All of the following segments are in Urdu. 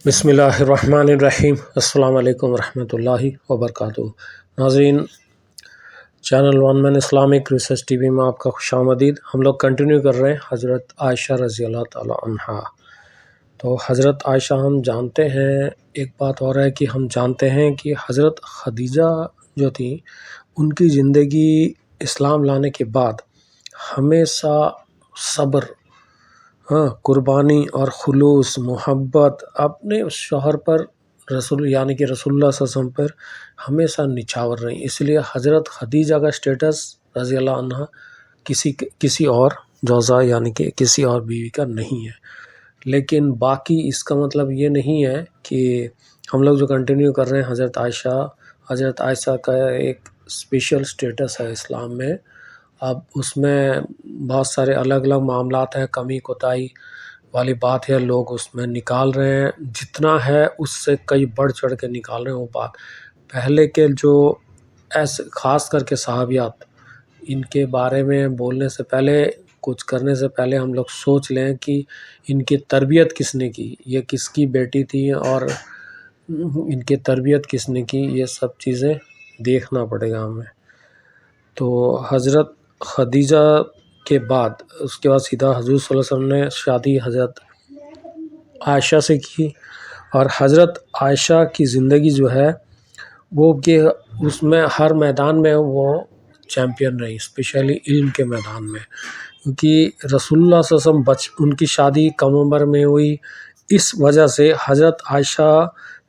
بسم اللہ الرحمن الرحیم۔ السلام علیکم ورحمۃ اللہ وبرکاتہ۔ ناظرین، چینل ون مین اسلامک ریسرچ ٹی وی میں آپ کا خوش آمدید۔ ہم لوگ کنٹینیو کر رہے ہیں حضرت عائشہ رضی اللہ تعالی عنہا۔ تو حضرت عائشہ ہم جانتے ہیں، ایک بات اور ہے کہ ہم جانتے ہیں کہ حضرت خدیجہ جو تھی، ان کی زندگی اسلام لانے کے بعد ہمیشہ صبر، قربانی اور خلوص، محبت اپنے اس شوہر پر یعنی کہ رسول اللہ صلی اللہ علیہ وسلم پر ہمیشہ نچھاور رہی۔ اس لیے حضرت خدیجہ کا سٹیٹس رضی اللہ عنہ کسی اور جوزہ یعنی کہ کسی اور بیوی کا نہیں ہے۔ لیکن باقی اس کا مطلب یہ نہیں ہے کہ ہم لوگ جو کنٹینیو کر رہے ہیں حضرت عائشہ کا ایک اسپیشل سٹیٹس ہے اسلام میں۔ اب اس میں بہت سارے الگ الگ معاملات ہیں، کمی کوتاہی والی بات ہے، لوگ اس میں نکال رہے ہیں، جتنا ہے اس سے کئی بڑھ چڑھ کے نکال رہے ہیں وہ بات۔ پہلے کے جو ایسے خاص کر کے صحابیات، ان کے بارے میں بولنے سے پہلے، کچھ کرنے سے پہلے ہم لوگ سوچ لیں کہ ان کی تربیت کس نے کی، یہ کس کی بیٹی تھی اور ان کی تربیت کس نے کی، یہ سب چیزیں دیکھنا پڑے گا ہمیں۔ تو حضرت خدیجہ کے بعد اس کے بعد سیدھا حضور صلی اللہ علیہ وسلم نے شادی حضرت عائشہ سے کی، اور حضرت عائشہ کی زندگی جو ہے وہ کہ اس میں ہر میدان میں وہ چیمپئن رہی، اسپیشلی علم کے میدان میں، کیونکہ رسول اللہ صلی اللہ علیہ وسلم ان کی شادی کم عمر میں ہوئی، اس وجہ سے حضرت عائشہ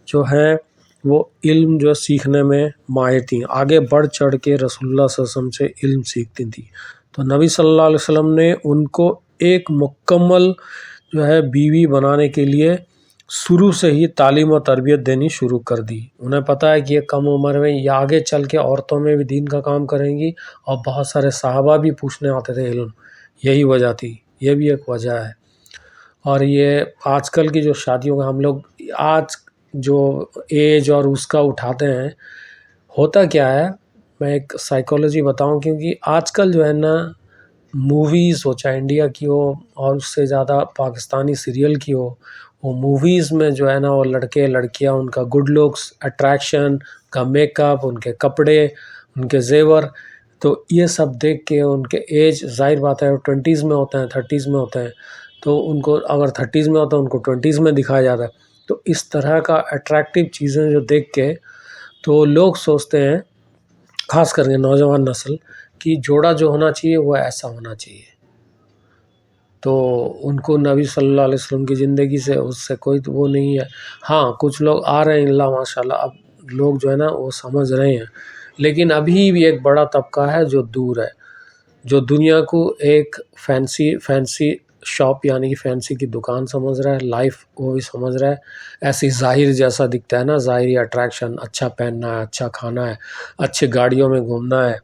جو ہے وہ علم جو سیکھنے میں ماہر تھیں، آگے بڑھ چڑھ کے رسول اللہ صلی اللہ علیہ وسلم سے علم سیکھتی تھیں۔ تو نبی صلی اللہ علیہ وسلم نے ان کو ایک مکمل جو ہے بیوی بنانے کے لیے شروع سے ہی تعلیم و تربیت دینی شروع کر دی۔ انہیں پتہ ہے کہ یہ کم عمر میں یہ آگے چل کے عورتوں میں بھی دین کا کام کریں گی، اور بہت سارے صحابہ بھی پوچھنے آتے تھے علم، یہی وجہ تھی، یہ بھی ایک وجہ ہے۔ اور یہ آج کل کی جو شادیوں کا ہم لوگ آج جو ایج اور اس کا اٹھاتے ہیں، ہوتا کیا ہے، میں ایک سائیکالوجی بتاؤں، کیونکہ آج کل جو ہے نا موویز ہو، چاہے انڈیا کی ہو اور اس سے زیادہ پاکستانی سیریل کی ہو، وہ موویز میں جو ہے نا وہ لڑکے لڑکیاں، ان کا گڈ لکس، اٹریکشن، ان کا میک اپ، ان کے کپڑے، ان کے زیور، تو یہ سب دیکھ کے ان کے ایج، ظاہر بات ہے 20s میں ہوتے ہیں، 30s میں ہوتے ہیں، تو ان کو اگر 30s میں ہوتا ہے ان کو 20s میں دکھایا جاتا ہے۔ تو اس طرح کا اٹریکٹیو چیزیں جو دیکھ کے تو لوگ سوچتے ہیں، خاص کر کے نوجوان نسل، کہ جوڑا جو ہونا چاہیے وہ ایسا ہونا چاہیے۔ تو ان کو نبی صلی اللہ علیہ وسلم کی زندگی سے اس سے کوئی وہ نہیں ہے۔ ہاں، کچھ لوگ آ رہے ہیں اللہ ماشاءاللہ، اب لوگ جو ہے نا وہ سمجھ رہے ہیں، لیکن ابھی بھی ایک بڑا طبقہ ہے جو دور ہے، جو دنیا کو ایک فینسی شاپ یعنی کہ فینسی کی دکان سمجھ رہا ہے، لائف وہ بھی سمجھ رہا ہے ایسی ظاہر جیسا دکھتا ہے نا، ظاہری اٹریکشن، اچھا پہننا ہے، اچھا کھانا ہے، اچھے گاڑیوں میں گھومنا ہے،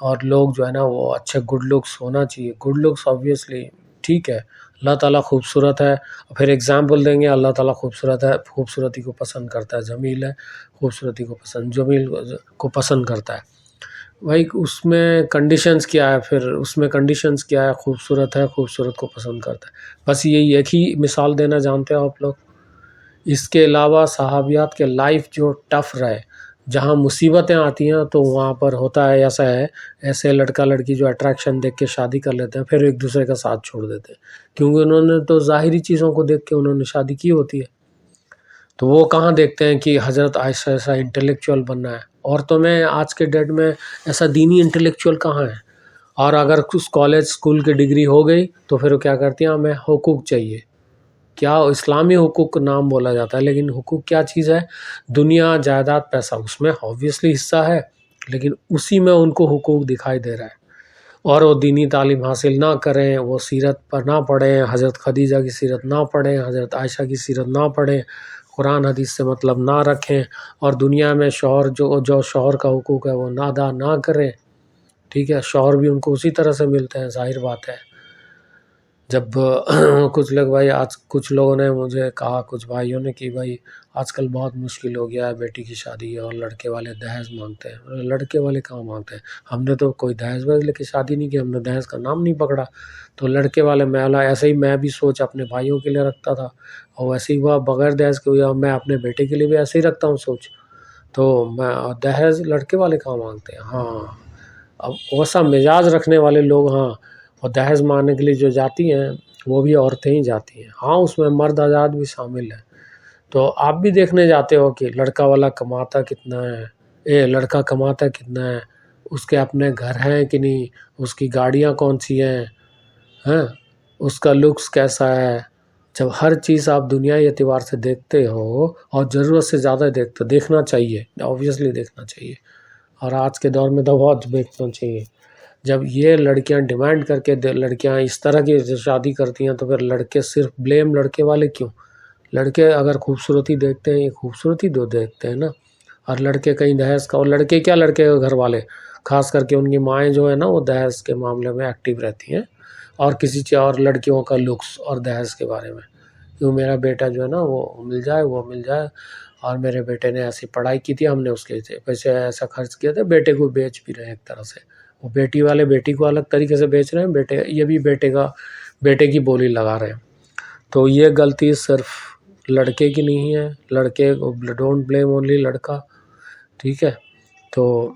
اور لوگ جو ہے نا وہ اچھے گڈ لکس ہونا چاہیے۔ گڈ لکس آبویسلی ٹھیک ہے، اللہ تعالیٰ خوبصورت ہے، پھر ایگزامپل دیں گے اللہ تعالیٰ خوبصورت ہے، خوبصورتی کو پسند کرتا ہے، جمیل ہے، خوبصورتی کو جمیل کو پسند کرتا ہے۔ بھائی اس میں کنڈیشنز کیا ہے، پھر اس میں کنڈیشنز کیا ہے، خوبصورت ہے، خوبصورت کو پسند کرتا ہے، بس یہی ایک ہی مثال دینا جانتے ہو آپ لوگ۔ اس کے علاوہ صحابیات کے لائف جو ٹف رہے، جہاں مصیبتیں آتی ہیں تو وہاں پر ہوتا ہے ایسے لڑکا لڑکی جو اٹریکشن دیکھ کے شادی کر لیتے ہیں، پھر ایک دوسرے کا ساتھ چھوڑ دیتے ہیں، کیونکہ انہوں نے تو ظاہری چیزوں کو دیکھ کے انہوں نے شادی کی ہوتی ہے۔ تو وہ کہاں دیکھتے ہیں کہ حضرت عائشہ ایسا انٹلیکچوئل بننا ہے؟ عورتوں میں آج کے ڈیٹ میں ایسا دینی انٹلیکچوئل کہاں ہے؟ اور اگر کچھ کالج اسکول کی ڈگری ہو گئی تو پھر وہ کیا کرتی ہیں، ہمیں حقوق چاہیے۔ کیا اسلامی حقوق نام بولا جاتا ہے، لیکن حقوق کیا چیز ہے؟ دنیا، جائیداد، پیسہ، اس میں obviously حصہ ہے، لیکن اسی میں ان کو حقوق دکھائی دے رہا ہے، اور وہ دینی تعلیم حاصل نہ کریں، وہ سیرت پر نہ پڑھیں، حضرت خدیجہ کی سیرت نہ پڑھیں، حضرت عائشہ کی سیرت نہ پڑھیں، قرآن حدیث سے مطلب نہ رکھیں، اور دنیا میں شوہر جو شوہر کا حقوق ہے وہ ادا نہ کریں، ٹھیک ہے، شوہر بھی ان کو اسی طرح سے ملتے ہیں، ظاہر بات ہے۔ جب کچھ لوگ بھائی آج کچھ لوگوں نے مجھے کہا، کچھ بھائیوں نے، کہ بھائی آج کل بہت مشکل ہو گیا ہے بیٹی کی شادی اور لڑکے والے دہیج مانگتے ہیں۔ لڑکے والے کہاں مانگتے ہیں؟ ہم نے تو کوئی دہیج وہیج لے کے شادی نہیں کی، ہم نے دہیج کا نام نہیں پکڑا۔ تو لڑکے والے ایسے ہی میں بھی سوچ اپنے بھائیوں کے لیے رکھتا تھا، اور ویسے ہی ہوا بغیر دہیج کے ہوئی، میں اپنے بیٹے کے لیے بھی ایسے ہی رکھتا ہوں سوچ۔ تو میں دہیج لڑکے والے کہاں مانگتے ہیں؟ ہاں، اب ویسا مزاج رکھنے والے لوگ، ہاں، اور دہیج مانگنے کے لیے جو جاتی ہیں وہ بھی عورتیں ہی جاتی ہیں۔ ہاں، اس میں مرد آزاد بھی شامل ہے۔ تو آپ بھی دیکھنے جاتے ہو کہ لڑکا والا کماتا کتنا ہے، لڑکا کماتا کتنا ہے، اس کے اپنے گھر ہیں کہ نہیں، اس کی گاڑیاں کون سی ہیں، اس کا لکس کیسا ہے۔ جب ہر چیز آپ دنیائی اعتبار سے دیکھتے ہو اور ضرورت سے زیادہ دیکھنا چاہیے، اوبویسلی دیکھنا چاہیے، اور آج کے دور میں تو بہت دیکھنا چاہیے۔ جب یہ لڑکیاں ڈیمانڈ کر کے لڑکیاں اس طرح کی شادی کرتی ہیں، تو پھر لڑکے صرف بلیم لڑکے والے کیوں؟ لڑکے اگر خوبصورتی دیکھتے ہیں، یہ خوبصورتی دو دیکھتے ہیں نا، اور لڑکے کہیں دہیج کا، اور لڑکے کیا، لڑکے کے گھر والے خاص کر کے ان کی مائیں جو ہے نا، وہ دہیج کے معاملے میں ایکٹیو رہتی ہیں، اور کسی چیز اور لڑکیوں کا لکس اور دہیج کے بارے میں، کیوں میرا بیٹا جو ہے نا وہ مل جائے، اور میرے بیٹے نے ایسی پڑھائی کی تھی، ہم نے اس کے پیسے ایسا خرچ کیا تھا، بیٹے کو بیچ بھی رہے ہیں ایک طرح سے، وہ بیٹی والے بیٹی کو الگ طریقے سے بیچ رہے ہیں، یہ بھی بیٹے کی بولی لگا رہے ہیں۔ تو یہ غلطی صرف لڑکے کی نہیں ہے، لڑکے کو ڈونٹ بلیم اونلی لڑکا، ٹھیک ہے۔ تو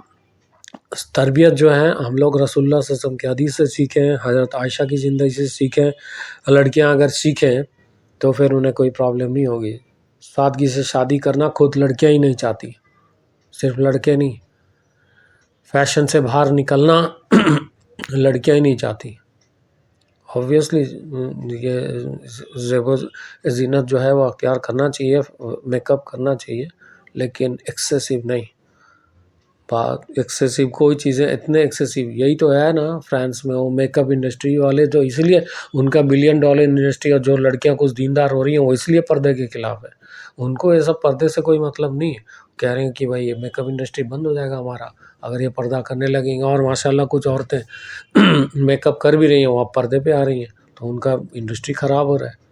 تربیت جو ہے ہم لوگ رسول اللہ صلی اللہ علیہ وسلم کی حدیث سے سیکھیں، حضرت عائشہ کی زندگی سے سیکھیں۔ لڑکیاں اگر سیکھیں تو پھر انہیں کوئی پرابلم نہیں ہوگی۔ سادگی سے شادی کرنا خود لڑکیاں ہی نہیں چاہتی، صرف لڑکے نہیں، فیشن سے باہر نکلنا لڑکیاں ہی نہیں چاہتی۔ اوبویسلی یہ زیب و زینت جو ہے وہ اختیار کرنا چاہیے، میک اپ کرنا چاہیے، لیکن ایکسیسو نہیں۔ ایکسیسو کوئی چیزیں اتنے ایکسیسو، یہی تو ہے نا فرانس میں وہ میک اپ انڈسٹری والے، تو اس لیے ان کا $1 بلین انڈسٹری، اور جو لڑکیاں کچھ دیندار ہو رہی ہیں وہ اس لیے پردے کے خلاف ہے۔ ان کو یہ سب پردے سے کوئی مطلب نہیں ہے، کہہ رہے ہیں کہ بھائی یہ میک اپ انڈسٹری بند ہو جائے گا ہمارا اگر یہ پردہ کرنے لگیں گے، اور ماشاءاللہ کچھ عورتیں میک اپ کر بھی رہی ہیں، وہ اب پردے پہ آ رہی ہیں، تو ان کا انڈسٹری خراب ہو رہا ہے۔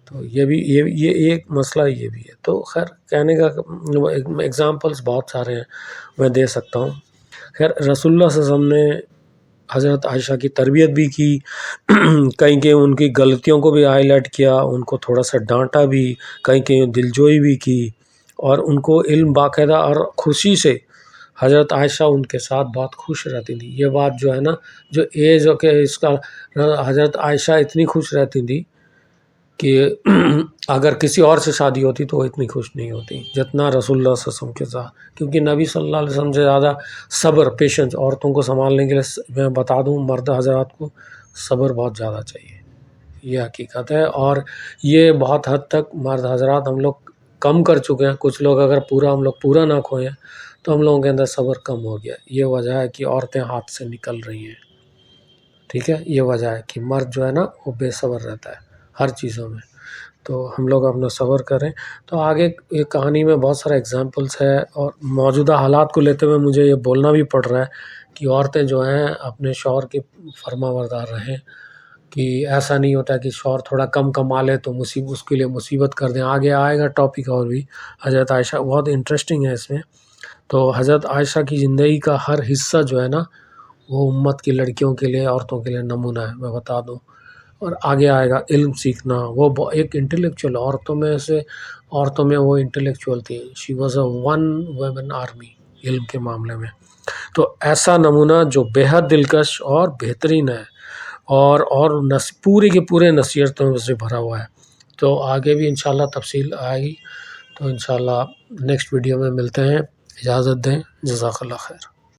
تو یہ ایک مسئلہ یہ بھی ہے۔ تو خیر کہنے کا ایگزامپلس بہت سارے ہیں میں دے سکتا ہوں۔ خیر رسول اللہ صلی اللہ علیہ وسلم نے حضرت عائشہ کی تربیت بھی کی، کہیں کہ ان کی غلطیوں کو بھی ہائی لائٹ کیا، ان کو تھوڑا سا ڈانٹا بھی، کہیں دلجوئی بھی کی، اور ان کو علم باقاعدہ اور خوشی سے حضرت عائشہ ان کے ساتھ بہت خوش رہتی تھی۔ یہ بات جو ہے نا، جو ایج ہو کہ اس کا، حضرت عائشہ اتنی خوش رہتی تھی کہ اگر کسی اور سے شادی ہوتی تو وہ اتنی خوش نہیں ہوتی جتنا رسول اللہ صلی اللہ علیہ وسلم کے ساتھ، کیونکہ نبی صلی اللہ علیہ وسلم سے زیادہ صبر، پیشنس، عورتوں کو سنبھالنے کے لیے میں بتا دوں مرد حضرات کو صبر بہت زیادہ چاہیے، یہ حقیقت ہے۔ اور یہ بہت حد تک مرد حضرات ہم لوگ کم کر چکے ہیں، کچھ لوگ اگر ہم لوگ پورا نہ کھوئیں تو ہم لوگوں کے اندر صبر کم ہو گیا۔ یہ وجہ ہے کہ عورتیں ہاتھ سے نکل رہی ہیں، ٹھیک ہے، یہ وجہ ہے کہ مرد جو ہے نا وہ بے صبر رہتا ہے ہر چیزوں میں۔ تو ہم لوگ اپنا صبر کریں۔ تو آگے ایک کہانی میں بہت سارا ایگزامپلس ہے، اور موجودہ حالات کو لیتے ہوئے مجھے یہ بولنا بھی پڑ رہا ہے کہ عورتیں جو ہیں اپنے شوہر کی فرما بردار رہیں، کہ ایسا نہیں ہوتا کہ شوہر تھوڑا کم کما لے تو اس کے لیے مصیبت کر دیں۔ آگے آئے گا ٹاپک اور بھی، حضرت عائشہ بہت انٹرسٹنگ ہے اس میں۔ تو حضرت عائشہ کی زندگی کا ہر حصہ جو ہے نا وہ امت کی لڑکیوں کے لیے، عورتوں کے لیے نمونہ ہے، میں بتا دوں۔ اور آگے آئے گا علم سیکھنا، وہ ایک انٹلیکچوئل، عورتوں میں وہ انٹلیکچوئل تھی، she was a one women army علم کے معاملے میں۔ تو ایسا نمونہ جو بے حد دلکش اور بہترین ہے، اور پورے کے پورے نصیحتوں سے بھرا ہوا ہے۔ تو آگے بھی انشاءاللہ تفصیل آئے گی، تو انشاءاللہ نیکسٹ ویڈیو میں ملتے ہیں۔ اجازت دیں، جزاک اللہ خیر۔